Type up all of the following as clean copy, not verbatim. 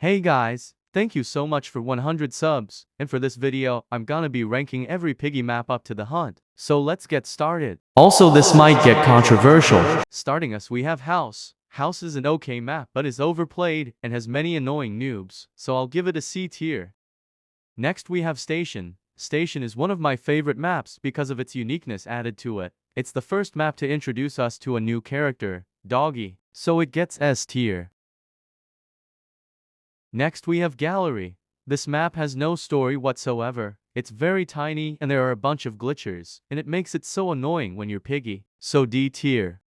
Hey guys, thank you so much for 100 subs, and for this video, I'm gonna be ranking every Piggy map up to the hunt. So let's get started. Also, this might get controversial. Starting us, we have House. House is an okay map, but is overplayed and has many annoying noobs, so I'll give it a C tier. Next we have Station. Station is one of my favorite maps because of its uniqueness added to it. It's the first map to introduce us to a new character, Doggy, so it gets S tier. Next we have Gallery. This map has no story whatsoever. It's very tiny and there are a bunch of glitchers, and it makes it so annoying when you're Piggy, so D tier.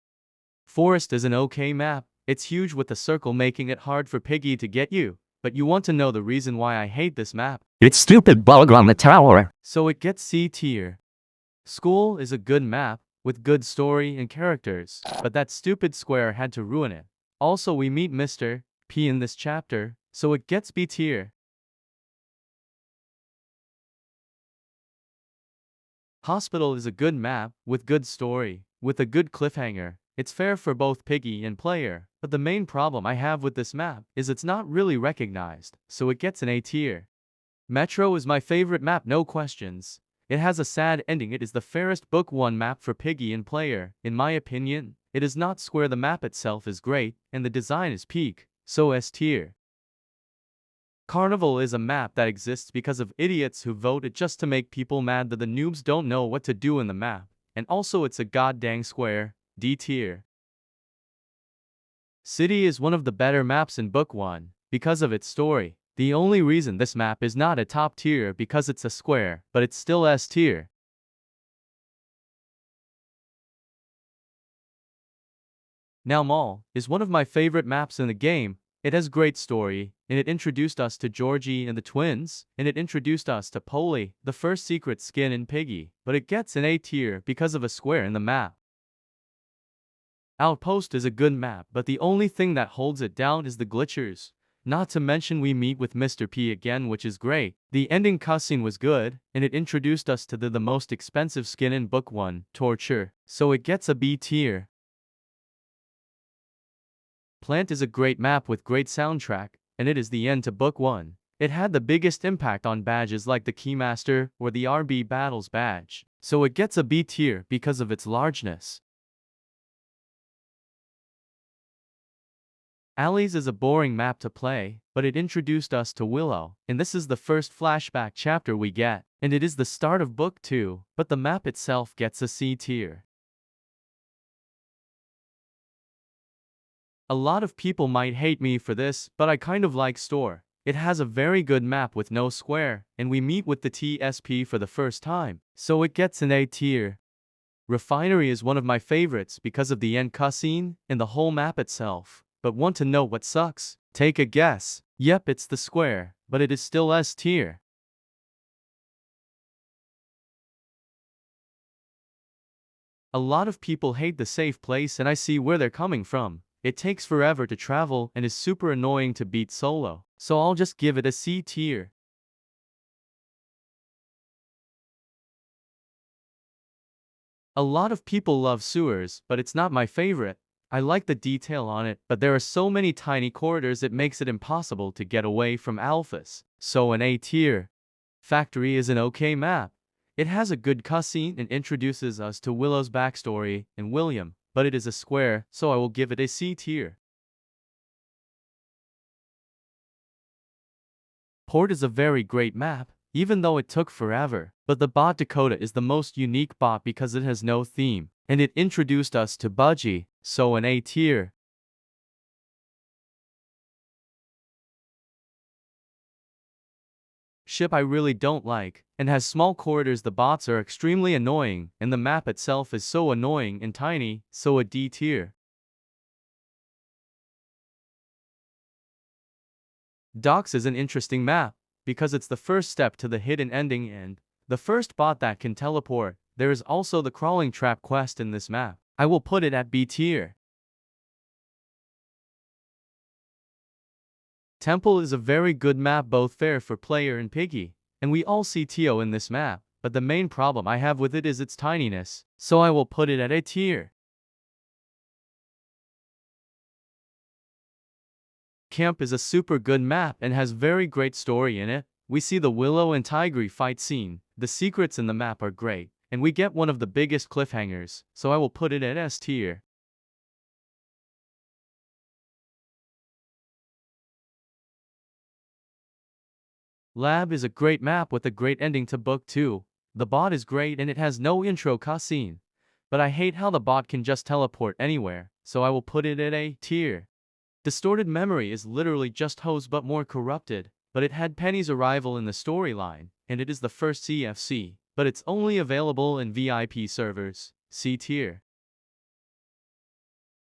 Forest is an okay map. It's huge with the circle making it hard for Piggy to get you. But you want to know the reason why I hate this map. It's stupid bug on the tower. So it gets C tier. School is a good map, with good story and characters, but that stupid square had to ruin it. Also we meet Mr. P in this chapter, so it gets B tier. Hospital is a good map, with good story, with a good cliffhanger. It's fair for both Piggy and player, but the main problem I have with this map is it's not really recognized, so it gets an A tier. Metro is my favorite map, no questions. It has a sad ending. It is the fairest book 1 map for Piggy and player, in my opinion. It is not square, the map itself is great, and the design is peak, so S tier. Carnival is a map that exists because of idiots who vote it just to make people mad that the noobs don't know what to do in the map, and also it's a goddamn square, D tier. City is one of the better maps in book 1, because of its story. The only reason this map is not a top tier because it's a square, but it's still S tier. Now Mall is one of my favorite maps in the game. It has great story, and it introduced us to Georgie and the twins, and it introduced us to Polly, the first secret skin in Piggy, but it gets an A tier because of a square in the map. Outpost is a good map, but the only thing that holds it down is the glitchers. Not to mention we meet with Mr. P again, which is great. The ending cutscene was good, and it introduced us to the most expensive skin in book 1, Torture, so it gets a B tier. Plant is a great map with great soundtrack, and it is the end to book 1. It had the biggest impact on badges like the Keymaster or the RB Battles badge, so it gets a B tier because of its largeness. Alleys is a boring map to play, but it introduced us to Willow, and this is the first flashback chapter we get, and it is the start of book 2, but the map itself gets a C tier. A lot of people might hate me for this, but I kind of like Store. It has a very good map with no square, and we meet with the TSP for the first time, so it gets an A tier. Refinery is one of my favorites because of the end cutscene and the whole map itself. But want to know what sucks? Take a guess. Yep, it's the square, but it is still S tier. A lot of people hate the safe place, and I see where they're coming from. It takes forever to travel and is super annoying to beat solo, so I'll just give it a C tier. A lot of people love sewers, but it's not my favorite. I like the detail on it, but there are so many tiny corridors it makes it impossible to get away from alphas, so an A tier. Factory is an okay map. It has a good cutscene and introduces us to Willow's backstory and William, but it is a square, so I will give it a C tier. Port is a very great map, even though it took forever, but the bot Dakota is the most unique bot because it has no theme, and it introduced us to Budgie, so an A tier. Ship I really don't like, and has small corridors. The bots are extremely annoying, and the map itself is so annoying and tiny, so a D tier. Docks is an interesting map, because it's the first step to the hidden ending and the first bot that can teleport. There is also the crawling trap quest in this map. I will put it at B tier. Temple is a very good map, both fair for player and Piggy, and we all see Tio in this map, but the main problem I have with it is its tininess, so I will put it at A tier. Camp is a super good map and has very great story in it. We see the Willow and Tigray fight scene. The secrets in the map are great, and we get one of the biggest cliffhangers, so I will put it at S tier. Lab is a great map with a great ending to book 2. The bot is great and it has no intro cutscene. But I hate how the bot can just teleport anywhere, so I will put it at A tier. Distorted Memory is literally just Hose but more corrupted, but it had Penny's arrival in the storyline, and it is the first CFC, but it's only available in VIP servers, C tier.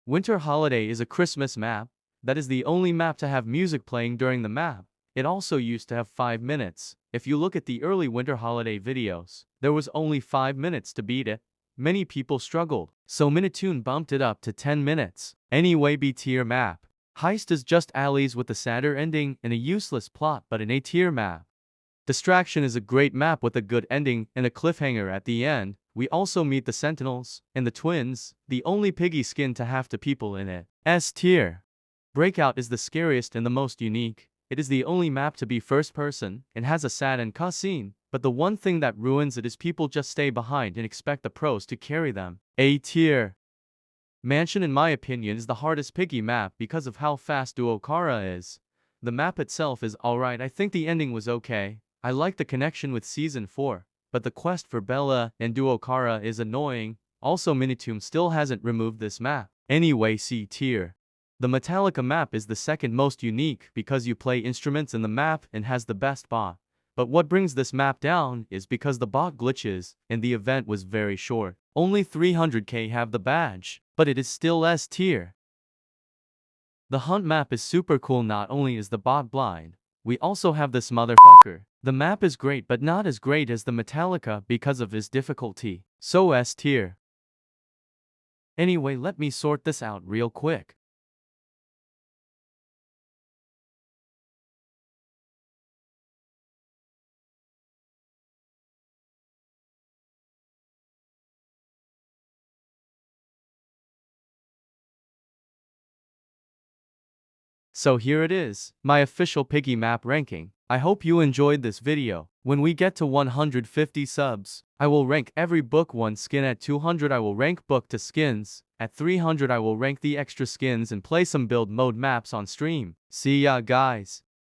Winter Holiday is a Christmas map, that is the only map to have music playing during the map. It also used to have 5 minutes. If you look at the early Winter Holiday videos, there was only 5 minutes to beat it. Many people struggled, so Minitoon bumped it up to 10 minutes. Anyway, B tier map. Heist is just alleys with a sadder ending and a useless plot but an A tier map. Distraction is a great map with a good ending and a cliffhanger at the end. We also meet the Sentinels and the twins, the only Piggy skin to half the people in it. S tier. Breakout is the scariest and the most unique. It is the only map to be first person and has a sad and cutscene, but the one thing that ruins it is people just stay behind and expect the pros to carry them. A tier. Mansion in my opinion is the hardest Piggy map because of how fast Duokara is. The map itself is alright, I think the ending was okay. I like the connection with season 4, but the quest for Bella and Duokara is annoying. Also Minitoon still hasn't removed this map. Anyway, C tier. The Metallica map is the second most unique because you play instruments in the map and has the best bot. But what brings this map down is because the bot glitches and the event was very short. Only 300k have the badge, but it is still S tier. The Hunt map is super cool. Not only is the bot blind, we also have this motherfucker. The map is great but not as great as the Metallica because of his difficulty. So S tier. Anyway, let me sort this out real quick. So here it is, my official Piggy map ranking. I hope you enjoyed this video. When we get to 150 subs, I will rank every book 1 skin. At 200 I will rank book to skins. At 300 I will rank the extra skins and play some build mode maps on stream. See ya guys.